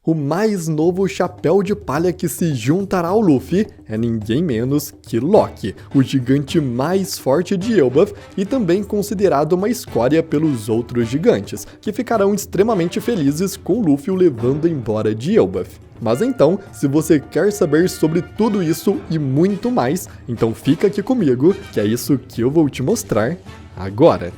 O mais novo chapéu de palha que se juntará ao Luffy é ninguém menos que Loki, o gigante mais forte de Elbaf e também considerado uma escória pelos outros gigantes, que ficarão extremamente felizes com Luffy o levando embora de Elbaf. Mas então, se você quer saber sobre tudo isso e muito mais, então fica aqui comigo, que é isso que eu vou te mostrar agora.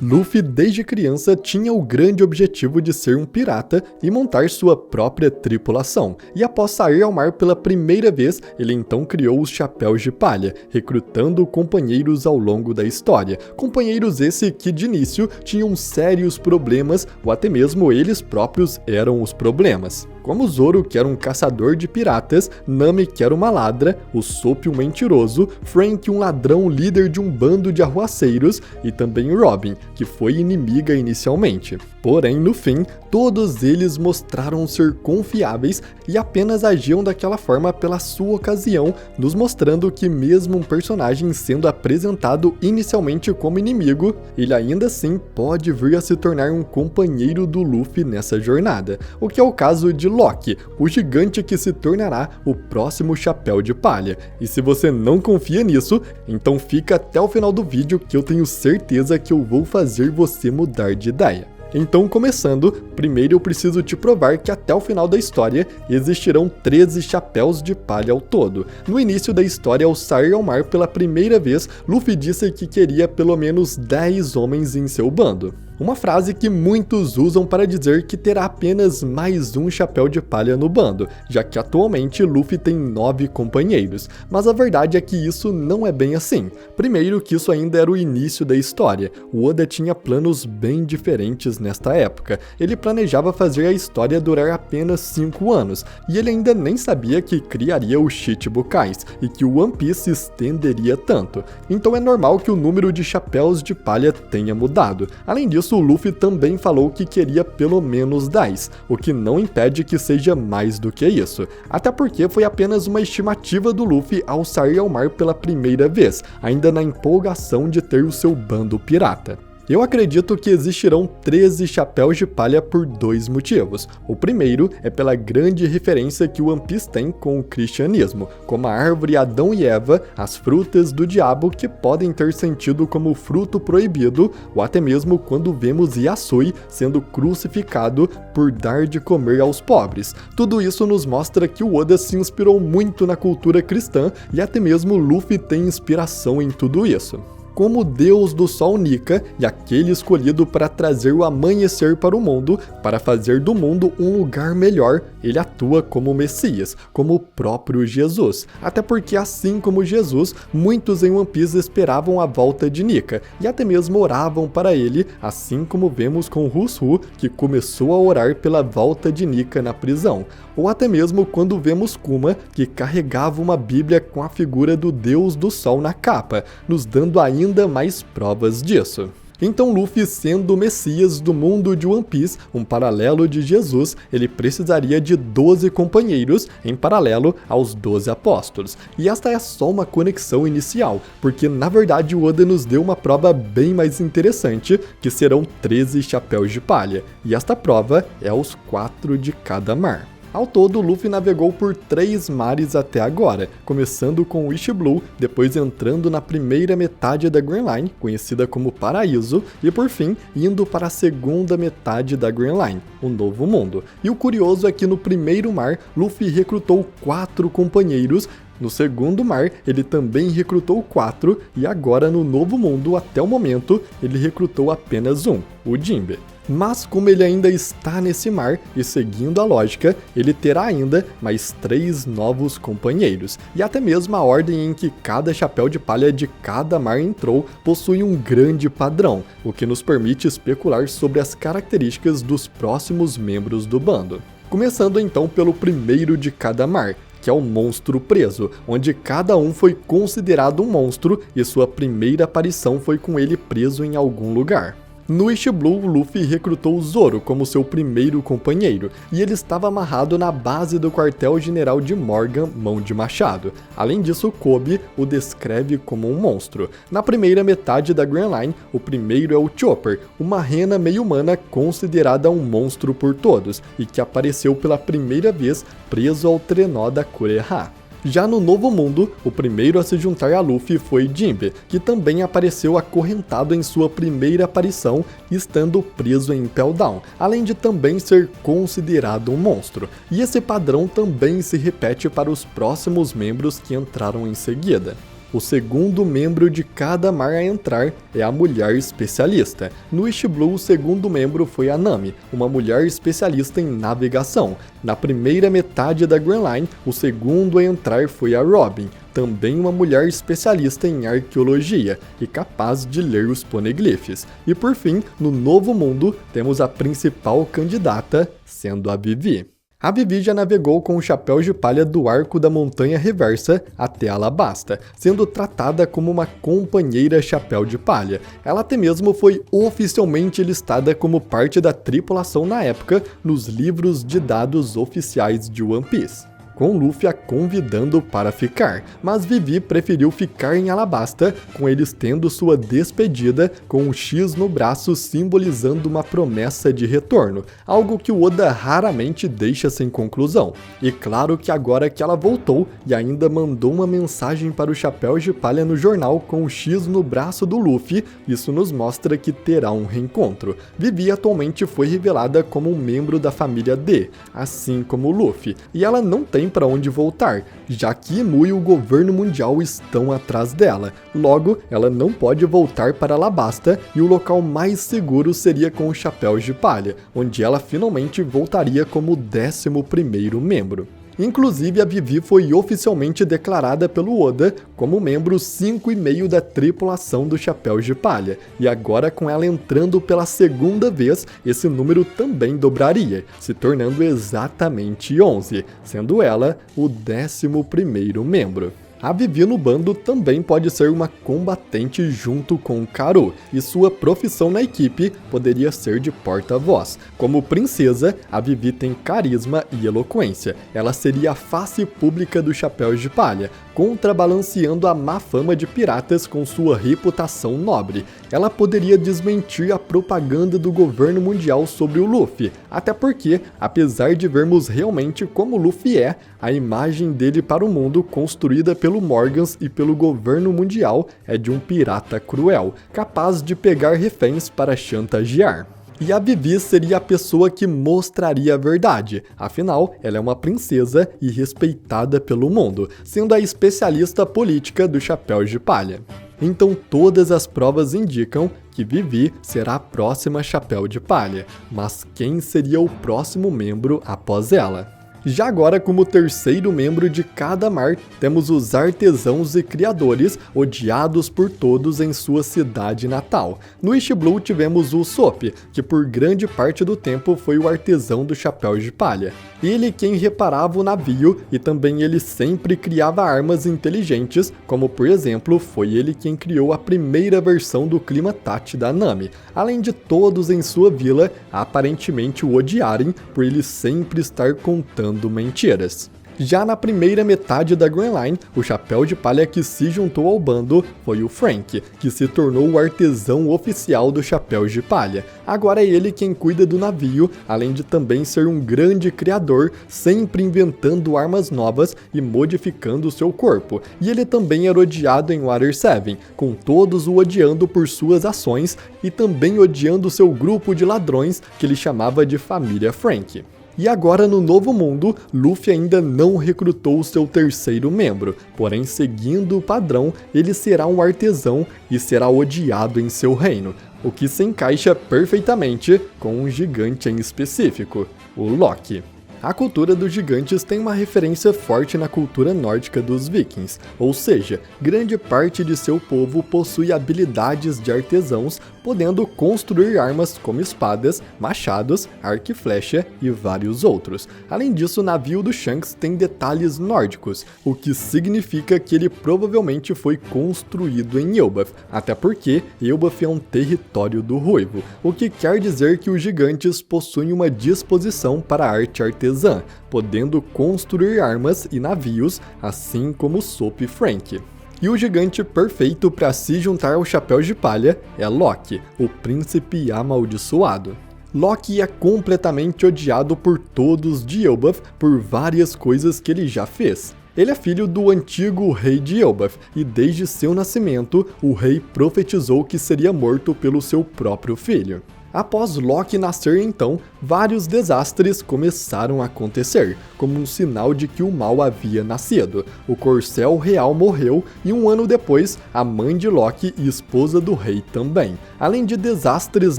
Luffy, desde criança, tinha o grande objetivo de ser um pirata e montar sua própria tripulação, e após sair ao mar pela primeira vez, ele então criou os Chapéus de Palha, recrutando companheiros ao longo da história, companheiros esse que de início tinham sérios problemas, ou até mesmo eles próprios eram os problemas. Como Zoro, que era um caçador de piratas, Nami, que era uma ladra, o Sop, um mentiroso, Frank, um ladrão líder de um bando de arruaceiros, e também Robin, que foi inimiga inicialmente. Porém, no fim, todos eles mostraram ser confiáveis e apenas agiam daquela forma pela sua ocasião, nos mostrando que mesmo um personagem sendo apresentado inicialmente como inimigo, ele ainda assim pode vir a se tornar um companheiro do Luffy nessa jornada, o que é o caso de Loki, o gigante que se tornará o próximo Chapéu de Palha. E se você não confia nisso, então fica até o final do vídeo que eu tenho certeza que eu vou fazer você mudar de ideia. Então, começando, primeiro eu preciso te provar que até o final da história existirão 13 chapéus de palha ao todo. No início da história, ao sair ao mar pela primeira vez, Luffy disse que queria pelo menos 10 homens em seu bando. Uma frase que muitos usam para dizer que terá apenas mais um chapéu de palha no bando, já que atualmente Luffy tem 9 companheiros, mas a verdade é que isso não é bem assim. Primeiro que isso ainda era o início da história, o Oda tinha planos bem diferentes nesta época, ele planejava fazer a história durar apenas 5 anos, e ele ainda nem sabia que criaria os Chichibukais, e que o One Piece se estenderia tanto, então é normal que o número de chapéus de palha tenha mudado. Além disso, o Luffy também falou que queria pelo menos 10, o que não impede que seja mais do que isso, até porque foi apenas uma estimativa do Luffy ao sair ao mar pela primeira vez, ainda na empolgação de ter o seu bando pirata. Eu acredito que existirão 13 chapéus de palha por 2 motivos. O primeiro é pela grande referência que o One Piece tem com o cristianismo, como a árvore Adão e Eva, as frutas do diabo que podem ter sentido como fruto proibido, ou até mesmo quando vemos Yasui sendo crucificado por dar de comer aos pobres. Tudo isso nos mostra que o Oda se inspirou muito na cultura cristã e até mesmo Luffy tem inspiração em tudo isso. Como Deus do Sol Nika e aquele escolhido para trazer o amanhecer para o mundo, para fazer do mundo um lugar melhor, ele atua como Messias, como o próprio Jesus. Até porque, assim como Jesus, muitos em One Piece esperavam a volta de Nika, e até mesmo oravam para ele, assim como vemos com Rushu, que começou a orar pela volta de Nika na prisão. Ou até mesmo quando vemos Kuma, que carregava uma Bíblia com a figura do Deus do Sol na capa, nos dando ainda mais provas disso. Então Luffy, sendo o Messias do mundo de One Piece, um paralelo de Jesus, ele precisaria de 12 companheiros em paralelo aos 12 apóstolos. E esta é só uma conexão inicial, porque na verdade o Oda nos deu uma prova bem mais interessante, que serão 13 chapéus de palha. E esta prova é os 4 de cada mar. Ao todo, Luffy navegou por 3 mares até agora, começando com o East Blue, depois entrando na primeira metade da Grand Line, conhecida como Paraíso, e por fim, indo para a segunda metade da Grand Line, o Novo Mundo. E o curioso é que no primeiro mar, Luffy recrutou 4 companheiros, no segundo mar, ele também recrutou 4, e agora no Novo Mundo, até o momento, ele recrutou apenas um, o Jinbe. Mas como ele ainda está nesse mar, e seguindo a lógica, ele terá ainda mais 3 novos companheiros. E até mesmo a ordem em que cada chapéu de palha de cada mar entrou possui um grande padrão, o que nos permite especular sobre as características dos próximos membros do bando. Começando então pelo primeiro de cada mar, que é o Monstro Preso, onde cada um foi considerado um monstro e sua primeira aparição foi com ele preso em algum lugar. No East Blue, Luffy recrutou Zoro como seu primeiro companheiro, e ele estava amarrado na base do quartel-general de Morgan, Mão de Machado. Além disso, Kobe o descreve como um monstro. Na primeira metade da Grand Line, o primeiro é o Chopper, uma rena meio-humana considerada um monstro por todos, e que apareceu pela primeira vez preso ao trenó da Kureha. Já no Novo Mundo, o primeiro a se juntar a Luffy foi Jinbe, que também apareceu acorrentado em sua primeira aparição, estando preso em Impel Down, além de também ser considerado um monstro. E esse padrão também se repete para os próximos membros que entraram em seguida. O segundo membro de cada mar a entrar é a mulher especialista. No East Blue, o segundo membro foi a Nami, uma mulher especialista em navegação. Na primeira metade da Grand Line, o segundo a entrar foi a Robin, também uma mulher especialista em arqueologia e capaz de ler os poneglyphs. E por fim, no Novo Mundo, temos a principal candidata, sendo a Vivi. A Vivi já navegou com o chapéu de palha do arco da Montanha Reversa até Alabasta, sendo tratada como uma companheira chapéu de palha. Ela até mesmo foi oficialmente listada como parte da tripulação na época nos livros de dados oficiais de One Piece, com Luffy a convidando para ficar, mas Vivi preferiu ficar em Alabasta, com eles tendo sua despedida com um X no braço simbolizando uma promessa de retorno, algo que o Oda raramente deixa sem conclusão. E claro que agora que ela voltou e ainda mandou uma mensagem para o Chapéu de Palha no jornal com o X no braço do Luffy, isso nos mostra que terá um reencontro. Vivi atualmente foi revelada como um membro da família D, assim como Luffy, e ela não tem para onde voltar, já que Imu e o governo mundial estão atrás dela. Logo, ela não pode voltar para Alabasta e o local mais seguro seria com os Chapéus de Palha, onde ela finalmente voltaria como o 11º membro. Inclusive, a Vivi foi oficialmente declarada pelo Oda como membro 5,5 da tripulação do Chapéu de Palha, e agora com ela entrando pela segunda vez, esse número também dobraria, se tornando exatamente 11, sendo ela o 11º membro. A Vivi no bando também pode ser uma combatente junto com Karu, e sua profissão na equipe poderia ser de porta-voz. Como princesa, a Vivi tem carisma e eloquência. Ela seria a face pública do Chapéu de Palha, contrabalanceando a má fama de piratas com sua reputação nobre. Ela poderia desmentir a propaganda do governo mundial sobre o Luffy, até porque, apesar de vermos realmente como Luffy é, a imagem dele para o mundo construída pelo Morgans e pelo governo mundial é de um pirata cruel, capaz de pegar reféns para chantagear. E a Vivi seria a pessoa que mostraria a verdade, afinal, ela é uma princesa e respeitada pelo mundo, sendo a especialista política do Chapéu de Palha. Então todas as provas indicam que Vivi será a próxima Chapéu de Palha, mas quem seria o próximo membro após ela? Já agora, como terceiro membro de cada mar, temos os artesãos e criadores, odiados por todos em sua cidade natal. No East Blue tivemos o Usopp, que por grande parte do tempo foi o artesão do Chapéu de Palha. Ele quem reparava o navio e também ele sempre criava armas inteligentes, como por exemplo, foi ele quem criou a primeira versão do Clima Tat da Nami, além de todos em sua vila aparentemente o odiarem por ele sempre estar contando mentiras. Já na primeira metade da Grand Line, o Chapéu de Palha que se juntou ao bando foi o Frank, que se tornou o artesão oficial do Chapéu de Palha. Agora é ele quem cuida do navio, além de também ser um grande criador, sempre inventando armas novas e modificando seu corpo. E ele também era odiado em Water 7, com todos o odiando por suas ações e também odiando seu grupo de ladrões que ele chamava de Família Frank. E agora no Novo Mundo, Luffy ainda não recrutou o seu terceiro membro, porém seguindo o padrão, ele será um artesão e será odiado em seu reino, o que se encaixa perfeitamente com um gigante em específico, o Loki. A cultura dos gigantes tem uma referência forte na cultura nórdica dos vikings, ou seja, grande parte de seu povo possui habilidades de artesãos, podendo construir armas como espadas, machados, arco e flecha e vários outros. Além disso, o navio do Shanks tem detalhes nórdicos, o que significa que ele provavelmente foi construído em Elbaf, até porque Elbaf é um território do Ruivo, o que quer dizer que os gigantes possuem uma disposição para a arte artesã, podendo construir armas e navios, assim como Soap e Frank. E o gigante perfeito para se juntar ao Chapéu de Palha é Loki, o príncipe amaldiçoado. Loki é completamente odiado por todos de Elbaf por várias coisas que ele já fez. Ele é filho do antigo rei de Elbaf, e desde seu nascimento, o rei profetizou que seria morto pelo seu próprio filho. Após Loki nascer então, vários desastres começaram a acontecer, como um sinal de que o mal havia nascido. O corcel real morreu e um ano depois, a mãe de Loki e esposa do rei também. Além de desastres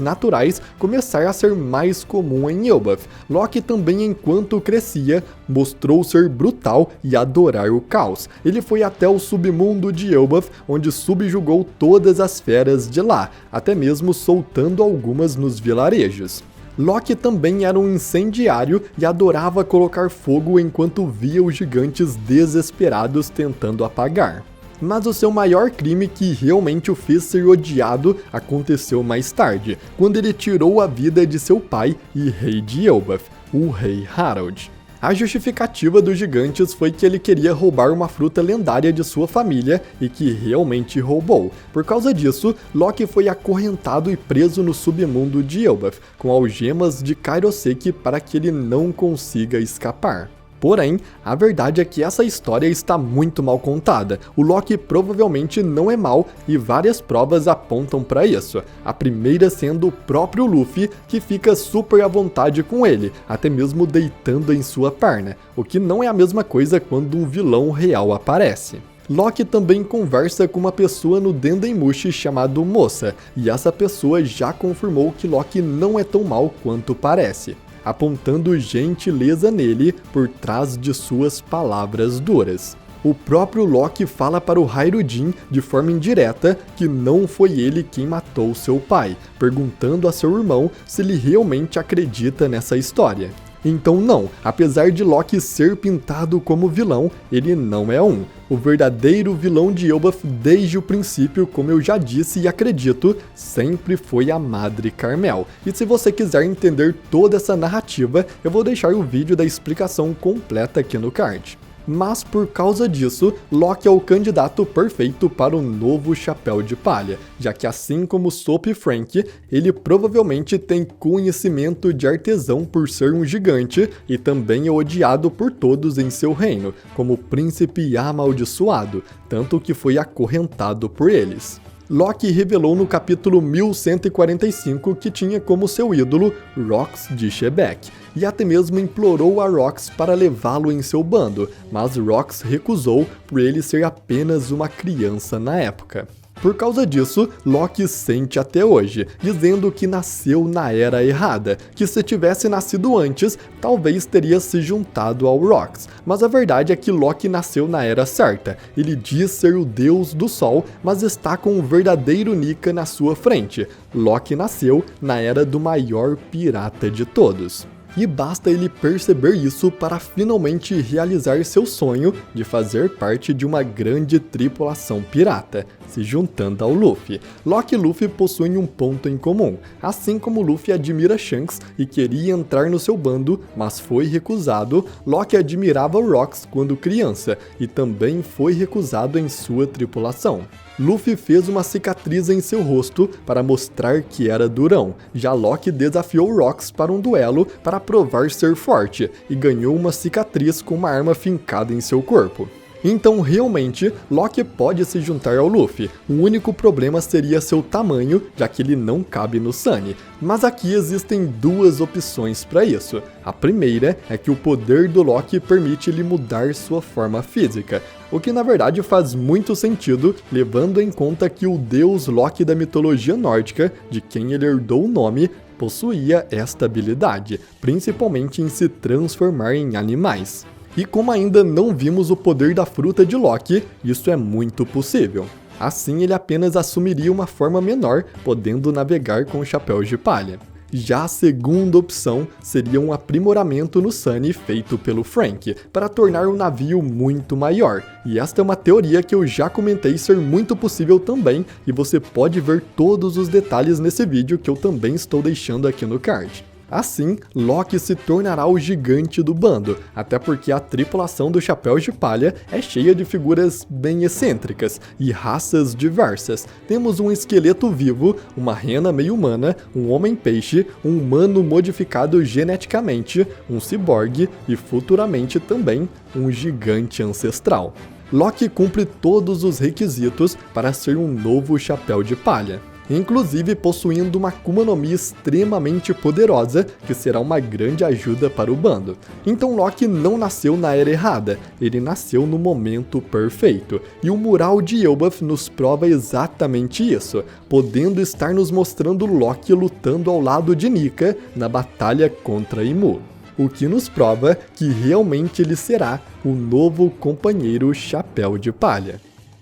naturais começar a ser mais comum em Elbaf, Loki também, enquanto crescia, mostrou ser brutal e adorar o caos. Ele foi até o submundo de Elbaf, onde subjugou todas as feras de lá, até mesmo soltando algumas nos vilarejos. Loki também era um incendiário e adorava colocar fogo enquanto via os gigantes desesperados tentando apagar. Mas o seu maior crime, que realmente o fez ser odiado, aconteceu mais tarde, quando ele tirou a vida de seu pai e rei de Elbaf, o rei Harald. A justificativa dos gigantes foi que ele queria roubar uma fruta lendária de sua família e que realmente roubou. Por causa disso, Loki foi acorrentado e preso no submundo de Elbaf, com algemas de Kairosek para que ele não consiga escapar. Porém, a verdade é que essa história está muito mal contada. O Loki provavelmente não é mau e várias provas apontam para isso. A primeira sendo o próprio Luffy, que fica super à vontade com ele, até mesmo deitando em sua perna, o que não é a mesma coisa quando um vilão real aparece. Loki também conversa com uma pessoa no Dendemushi chamado Moça, e essa pessoa já confirmou que Loki não é tão mal quanto parece, apontando gentileza nele por trás de suas palavras duras. O próprio Loki fala para o Hairudin de forma indireta que não foi ele quem matou seu pai, perguntando a seu irmão se ele realmente acredita nessa história. Então não, apesar de Loki ser pintado como vilão, ele não é um. O verdadeiro vilão de Elbaf desde o princípio, como eu já disse e acredito, sempre foi a Madre Carmel. E se você quiser entender toda essa narrativa, eu vou deixar o vídeo da explicação completa aqui no card. Mas por causa disso, Loki é o candidato perfeito para o novo Chapéu de Palha, já que assim como Soap e Frank, ele provavelmente tem conhecimento de artesão por ser um gigante e também é odiado por todos em seu reino, como príncipe amaldiçoado, tanto que foi acorrentado por eles. Loki revelou no capítulo 1145 que tinha como seu ídolo Rox de Shebeck, e até mesmo implorou a Rox para levá-lo em seu bando, mas Rox recusou por ele ser apenas uma criança na época. Por causa disso, Loki sente até hoje, dizendo que nasceu na era errada, que se tivesse nascido antes, talvez teria se juntado ao Rox. Mas a verdade é que Loki nasceu na era certa. Ele diz ser o deus do sol, mas está com o verdadeiro Nika na sua frente. Loki nasceu na era do maior pirata de todos. E basta ele perceber isso para finalmente realizar seu sonho de fazer parte de uma grande tripulação pirata, se juntando ao Luffy. Loki e Luffy possuem um ponto em comum, assim como Luffy admira Shanks e queria entrar no seu bando, mas foi recusado. Loki admirava Rox quando criança e também foi recusado em sua tripulação. Luffy fez uma cicatriz em seu rosto para mostrar que era durão. Já Loki desafiou Rox para um duelo para provar ser forte e ganhou uma cicatriz com uma arma fincada em seu corpo. Então realmente, Loki pode se juntar ao Luffy. O único problema seria seu tamanho, já que ele não cabe no Sunny. Mas aqui existem duas opções para isso. A primeira é que o poder do Loki permite ele mudar sua forma física, o que na verdade faz muito sentido, levando em conta que o deus Loki da mitologia nórdica, de quem ele herdou o nome, possuía esta habilidade, principalmente em se transformar em animais. E como ainda não vimos o poder da fruta de Loki, isso é muito possível. Assim, ele apenas assumiria uma forma menor, podendo navegar com chapéus de palha. Já a segunda opção seria um aprimoramento no Sunny feito pelo Frank, para tornar o navio muito maior. E esta é uma teoria que eu já comentei ser muito possível também, e você pode ver todos os detalhes nesse vídeo que eu também estou deixando aqui no card. Assim, Loki se tornará o gigante do bando, até porque a tripulação do Chapéus de Palha é cheia de figuras bem excêntricas e raças diversas. Temos um esqueleto vivo, uma rena meio humana, um homem-peixe, um humano modificado geneticamente, um ciborgue e futuramente também um gigante ancestral. Loki cumpre todos os requisitos para ser um novo Chapéu de Palha, inclusive possuindo uma Akuma no Mi extremamente poderosa, que será uma grande ajuda para o bando. Então Loki não nasceu na era errada, ele nasceu no momento perfeito, e o mural de Elbaf nos prova exatamente isso, podendo estar nos mostrando Loki lutando ao lado de Nika na batalha contra Imu, o que nos prova que realmente ele será o novo companheiro Chapéu de Palha.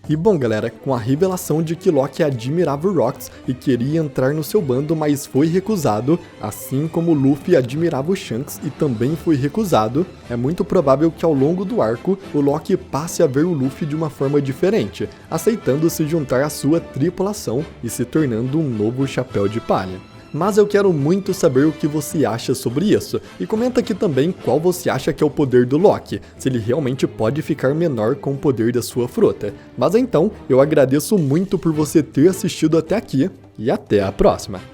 E bom galera, com a revelação de que Loki admirava o Rox e queria entrar no seu bando, mas foi recusado, assim como Luffy admirava o Shanks e também foi recusado, é muito provável que ao longo do arco, o Loki passe a ver o Luffy de uma forma diferente, aceitando se juntar à sua tripulação e se tornando um novo Chapéu de Palha. Mas eu quero muito saber o que você acha sobre isso, e comenta aqui também qual você acha que é o poder do Loki, se ele realmente pode ficar menor com o poder da sua fruta. Mas então, eu agradeço muito por você ter assistido até aqui, e até a próxima!